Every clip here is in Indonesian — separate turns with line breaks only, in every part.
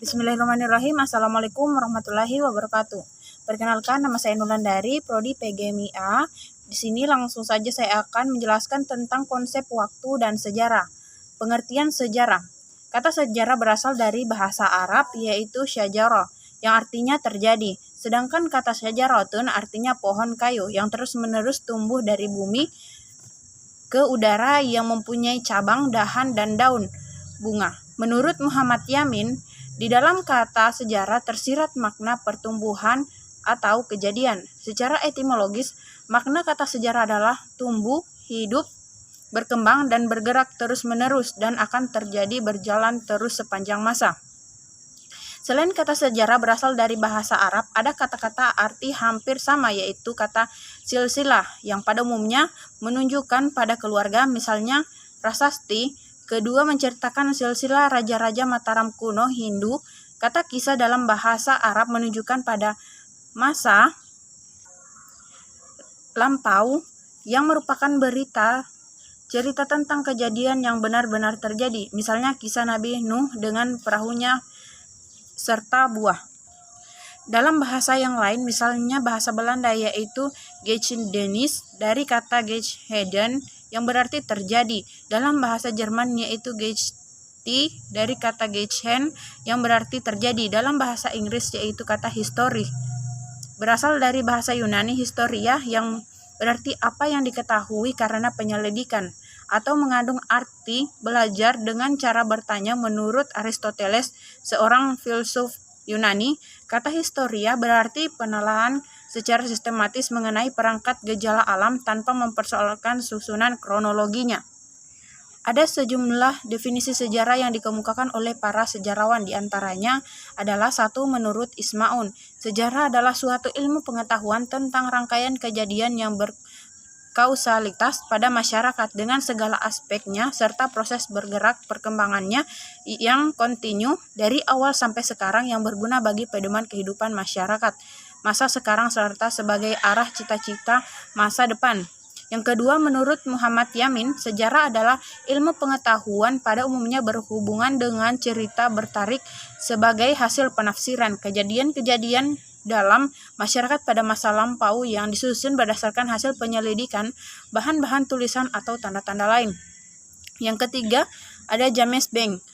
Bismillahirrahmanirrahim. Assalamualaikum warahmatullahi wabarakatuh. Perkenalkan, nama saya Nulandari, Prodi PGMIA. Di sini langsung saja saya akan menjelaskan tentang konsep waktu dan sejarah. Pengertian sejarah. Kata sejarah berasal dari bahasa Arab yaitu syajarah, yang artinya terjadi. Sedangkan kata syajaratun artinya pohon kayu yang terus-menerus tumbuh dari bumi ke udara yang mempunyai cabang, dahan, dan daun bunga. Menurut Muhammad Yamin, di dalam kata sejarah tersirat makna pertumbuhan atau kejadian. Secara etimologis, makna kata sejarah adalah tumbuh, hidup, berkembang, dan bergerak terus-menerus dan akan terjadi berjalan terus sepanjang masa. Selain kata sejarah berasal dari bahasa Arab, ada kata-kata arti hampir sama yaitu kata silsilah yang pada umumnya menunjukkan pada keluarga, misalnya prasasti. Kedua menceritakan silsilah raja-raja Mataram kuno Hindu. Kata kisah dalam bahasa Arab menunjukkan pada masa lampau yang merupakan cerita tentang kejadian yang benar-benar terjadi. Misalnya kisah Nabi Nuh dengan perahunya serta buah. Dalam bahasa yang lain, misalnya bahasa Belanda yaitu Geschiedenis dari kata Geschehen yang berarti terjadi. Dalam bahasa Jerman yaitu Geschichte dari kata Geschehen yang berarti terjadi. Dalam bahasa Inggris yaitu kata history berasal dari bahasa Yunani historia yang berarti apa yang diketahui karena penyelidikan atau mengandung arti belajar dengan cara bertanya. Menurut Aristoteles, seorang filsuf Yunani, kata historia berarti penelaahan secara sistematis mengenai perangkat gejala alam tanpa mempersoalkan susunan kronologinya. Ada sejumlah definisi sejarah yang dikemukakan oleh para sejarawan, di antaranya adalah 1. Menurut Ismaun, sejarah adalah suatu ilmu pengetahuan tentang rangkaian kejadian yang berkausalitas pada masyarakat dengan segala aspeknya serta proses bergerak perkembangannya yang kontinu dari awal sampai sekarang yang berguna bagi pedoman kehidupan masyarakat masa sekarang serta sebagai arah cita-cita masa depan. Yang kedua, menurut Muhammad Yamin, sejarah adalah ilmu pengetahuan pada umumnya berhubungan dengan cerita bertarik sebagai hasil penafsiran kejadian-kejadian dalam masyarakat pada masa lampau yang disusun berdasarkan hasil penyelidikan, bahan-bahan tulisan atau tanda-tanda lain. Yang ketiga, ada James Bank.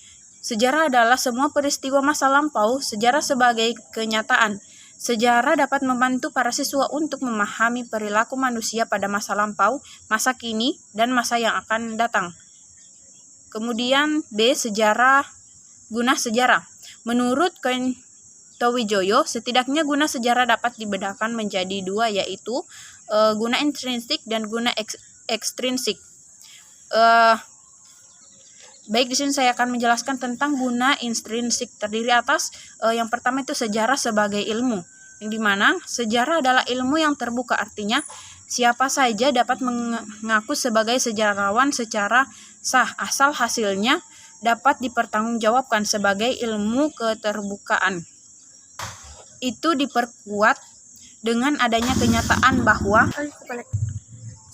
Sejarah adalah semua peristiwa masa lampau, sejarah sebagai kenyataan. Sejarah dapat membantu para siswa untuk memahami perilaku manusia pada masa lampau, masa kini, dan masa yang akan datang. Kemudian B. Guna sejarah. Menurut Towijoyo, setidaknya guna sejarah dapat dibedakan menjadi dua, yaitu guna intrinsik dan guna ekstrinsik. Baik, di sini saya akan menjelaskan tentang guna intrinsik. Terdiri atas yang pertama itu sejarah sebagai ilmu, yang dimana sejarah adalah ilmu yang terbuka, artinya siapa saja dapat mengaku sebagai sejarawan secara sah asal hasilnya dapat dipertanggungjawabkan sebagai ilmu keterbukaan. Itu diperkuat dengan adanya kenyataan bahwa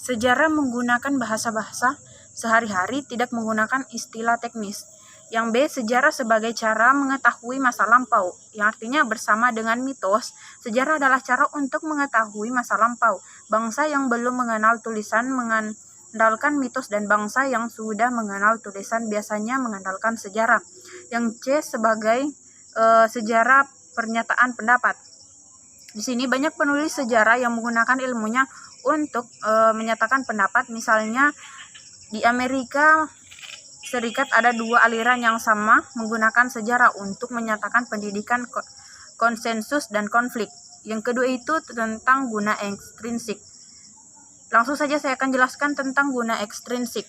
sejarah menggunakan bahasa-bahasa sehari-hari, tidak menggunakan istilah teknis. Yang B. Sejarah sebagai cara mengetahui masa lampau, yang artinya bersama dengan mitos, sejarah adalah cara untuk mengetahui masa lampau. Bangsa yang belum mengenal tulisan mengandalkan mitos dan bangsa yang sudah mengenal tulisan biasanya mengandalkan sejarah. Yang C. Sebagai sejarah pernyataan pendapat. Di sini banyak penulis sejarah yang menggunakan ilmunya untuk menyatakan pendapat. Misalnya di Amerika Serikat ada dua aliran yang sama menggunakan sejarah untuk menyatakan pendidikan konsensus dan konflik. Yang kedua itu tentang guna ekstrinsik. Langsung saja saya akan jelaskan tentang guna ekstrinsik.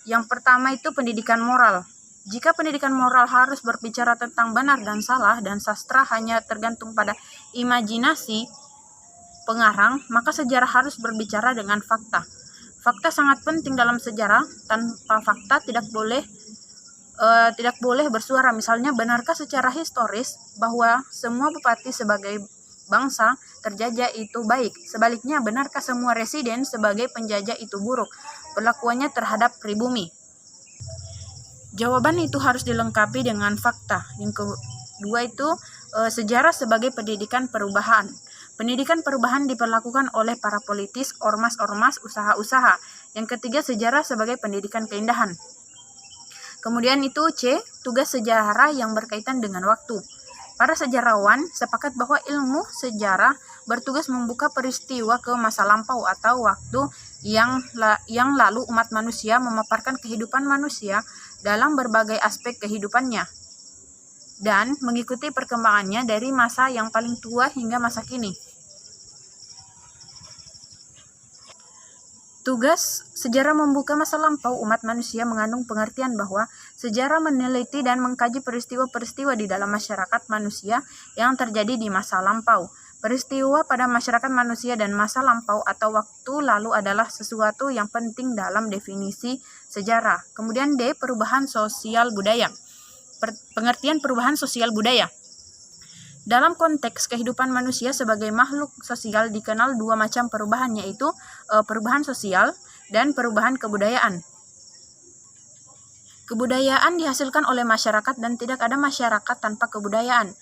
Yang pertama itu pendidikan moral. Jika pendidikan moral harus berbicara tentang benar dan salah dan sastra hanya tergantung pada imajinasi pengarang, maka sejarah harus berbicara dengan fakta. Fakta sangat penting dalam sejarah. Tanpa fakta tidak boleh bersuara. Misalnya, benarkah secara historis bahwa semua bupati sebagai bangsa terjajah itu baik? Sebaliknya, benarkah semua residen sebagai penjajah itu buruk perlakuannya terhadap pribumi? Jawaban itu harus dilengkapi dengan fakta. 2 itu sejarah sebagai pendidikan perubahan. Pendidikan perubahan diperlakukan oleh para politis, ormas-ormas, usaha-usaha. Yang ketiga, sejarah sebagai pendidikan keindahan. Kemudian itu C, tugas sejarah yang berkaitan dengan waktu. Para sejarawan sepakat bahwa ilmu sejarah bertugas membuka peristiwa ke masa lampau atau waktu yang lalu umat manusia memaparkan kehidupan manusia dalam berbagai aspek kehidupannya dan mengikuti perkembangannya dari masa yang paling tua hingga masa kini. Tugas sejarah membuka masa lampau umat manusia mengandung pengertian bahwa sejarah meneliti dan mengkaji peristiwa-peristiwa di dalam masyarakat manusia yang terjadi di masa lampau. Peristiwa pada masyarakat manusia dan masa lampau atau waktu lalu adalah sesuatu yang penting dalam definisi sejarah. Kemudian D, perubahan sosial budaya. Pengertian perubahan sosial budaya. Dalam konteks kehidupan manusia sebagai makhluk sosial dikenal dua macam perubahan, yaitu perubahan sosial dan perubahan kebudayaan. Kebudayaan dihasilkan oleh masyarakat dan tidak ada masyarakat tanpa kebudayaan.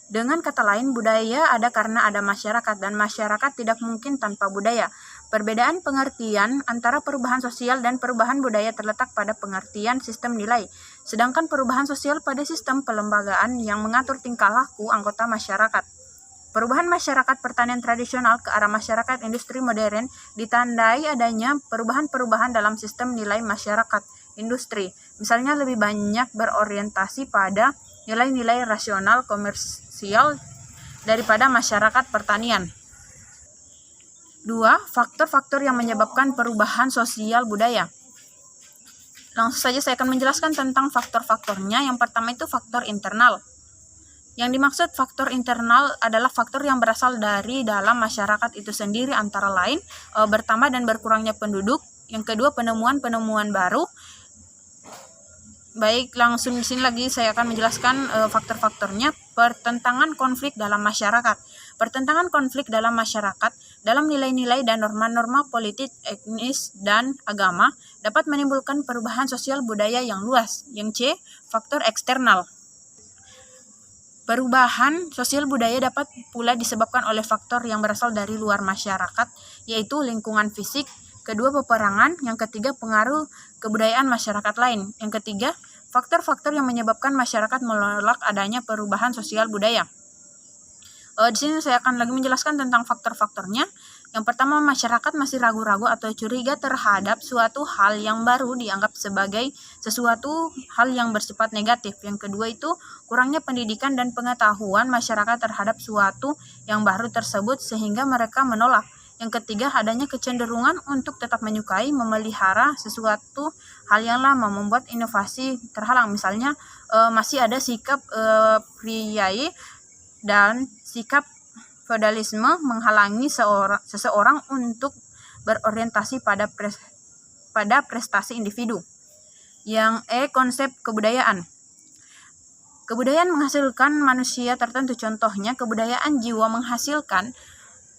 Dengan kata lain, budaya ada karena ada masyarakat dan masyarakat tidak mungkin tanpa budaya. Perbedaan pengertian antara perubahan sosial dan perubahan budaya terletak pada pengertian sistem nilai. Sedangkan perubahan sosial pada sistem pelembagaan yang mengatur tingkah laku anggota masyarakat. Perubahan masyarakat pertanian tradisional ke arah masyarakat industri modern ditandai adanya perubahan-perubahan dalam sistem nilai masyarakat industri. Misalnya lebih banyak berorientasi pada nilai-nilai rasional komersial daripada masyarakat pertanian. 2. Faktor-faktor yang menyebabkan perubahan sosial budaya. Langsung saja saya akan menjelaskan tentang faktor-faktornya. Yang pertama itu faktor internal. Yang dimaksud faktor internal adalah faktor yang berasal dari dalam masyarakat itu sendiri, antara lain bertambah dan berkurangnya penduduk. Yang kedua, penemuan-penemuan baru. Baik, langsung di sini lagi saya akan menjelaskan faktor-faktornya. Pertentangan konflik dalam masyarakat. Pertentangan konflik dalam masyarakat dalam nilai-nilai dan norma-norma politik, etnis, dan agama dapat menimbulkan perubahan sosial budaya yang luas. Yang C, faktor eksternal. Perubahan sosial budaya dapat pula disebabkan oleh faktor yang berasal dari luar masyarakat, yaitu lingkungan fisik. Kedua, peperangan. Yang ketiga, pengaruh kebudayaan masyarakat lain. Yang ketiga, faktor-faktor yang menyebabkan masyarakat menolak adanya perubahan sosial budaya. Di sini saya akan lagi menjelaskan tentang faktor-faktornya. Yang pertama, masyarakat masih ragu-ragu atau curiga terhadap suatu hal yang baru dianggap sebagai sesuatu hal yang bersifat negatif. Yang kedua itu kurangnya pendidikan dan pengetahuan masyarakat terhadap suatu yang baru tersebut sehingga mereka menolak. Yang ketiga, adanya kecenderungan untuk tetap menyukai, memelihara sesuatu hal yang lama, membuat inovasi terhalang. Misalnya masih ada sikap priai dan sikap feodalisme menghalangi seseorang untuk berorientasi pada prestasi individu. Yang E, konsep kebudayaan. Kebudayaan menghasilkan manusia tertentu. Contohnya, kebudayaan jiwa menghasilkan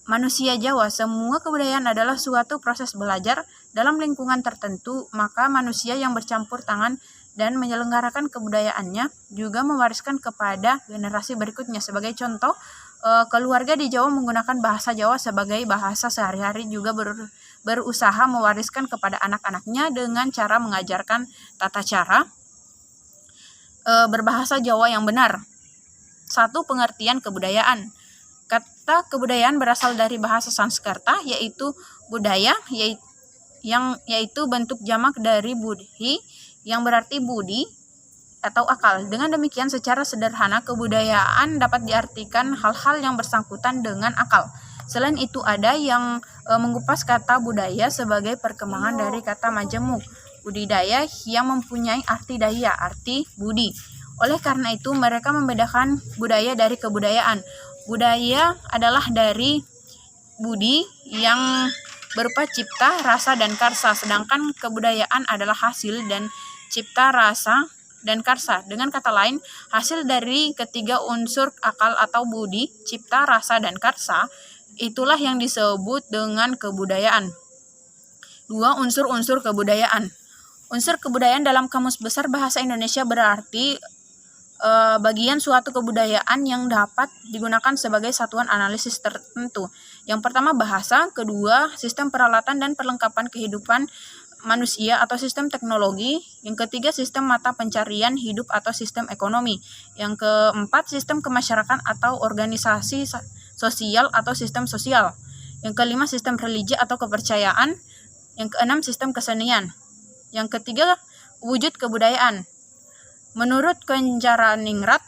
manusia Jawa. Semua kebudayaan adalah suatu proses belajar dalam lingkungan tertentu, maka manusia yang bercampur tangan dan menyelenggarakan kebudayaannya juga mewariskan kepada generasi berikutnya. Sebagai contoh, keluarga di Jawa menggunakan bahasa Jawa sebagai bahasa sehari-hari, juga berusaha mewariskan kepada anak-anaknya dengan cara mengajarkan tata cara berbahasa Jawa yang benar. 1. Pengertian kebudayaan. Kata kebudayaan berasal dari bahasa Sanskerta, yaitu budaya, yaitu bentuk jamak dari budhi, yang berarti budi atau akal. Dengan demikian, secara sederhana, kebudayaan dapat diartikan hal-hal yang bersangkutan dengan akal. Selain itu, ada yang mengupas kata budaya sebagai perkembangan dari kata majemuk, budidaya, yang mempunyai arti daya, arti budi. Oleh karena itu, mereka membedakan budaya dari kebudayaan. Budaya adalah dari budi yang berupa cipta, rasa, dan karsa, sedangkan kebudayaan adalah hasil dan cipta, rasa, dan karsa. Dengan kata lain, hasil dari ketiga unsur akal atau budi, cipta, rasa, dan karsa, itulah yang disebut dengan kebudayaan. 2. Unsur-unsur kebudayaan. Unsur kebudayaan dalam Kamus Besar Bahasa Indonesia berarti bagian suatu kebudayaan yang dapat digunakan sebagai satuan analisis tertentu. Yang pertama bahasa, kedua sistem peralatan dan perlengkapan kehidupan manusia atau sistem teknologi, yang ketiga sistem mata pencarian hidup atau sistem ekonomi, yang keempat sistem kemasyarakatan atau organisasi sosial atau sistem sosial, yang kelima sistem religi atau kepercayaan, yang keenam sistem kesenian, yang ketiga wujud kebudayaan. Menurut Kenjaraningrat,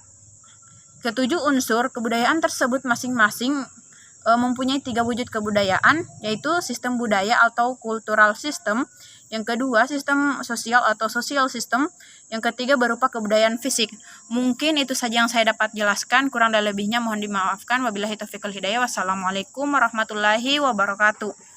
ketujuh unsur kebudayaan tersebut masing-masing mempunyai 3 wujud kebudayaan, yaitu sistem budaya atau cultural system, yang kedua sistem sosial atau social system, yang ketiga berupa kebudayaan fisik. Mungkin itu saja yang saya dapat jelaskan, kurang dan lebihnya mohon dimaafkan. Wabillahi taufiq wal hidayah. Wassalamualaikum warahmatullahi wabarakatuh.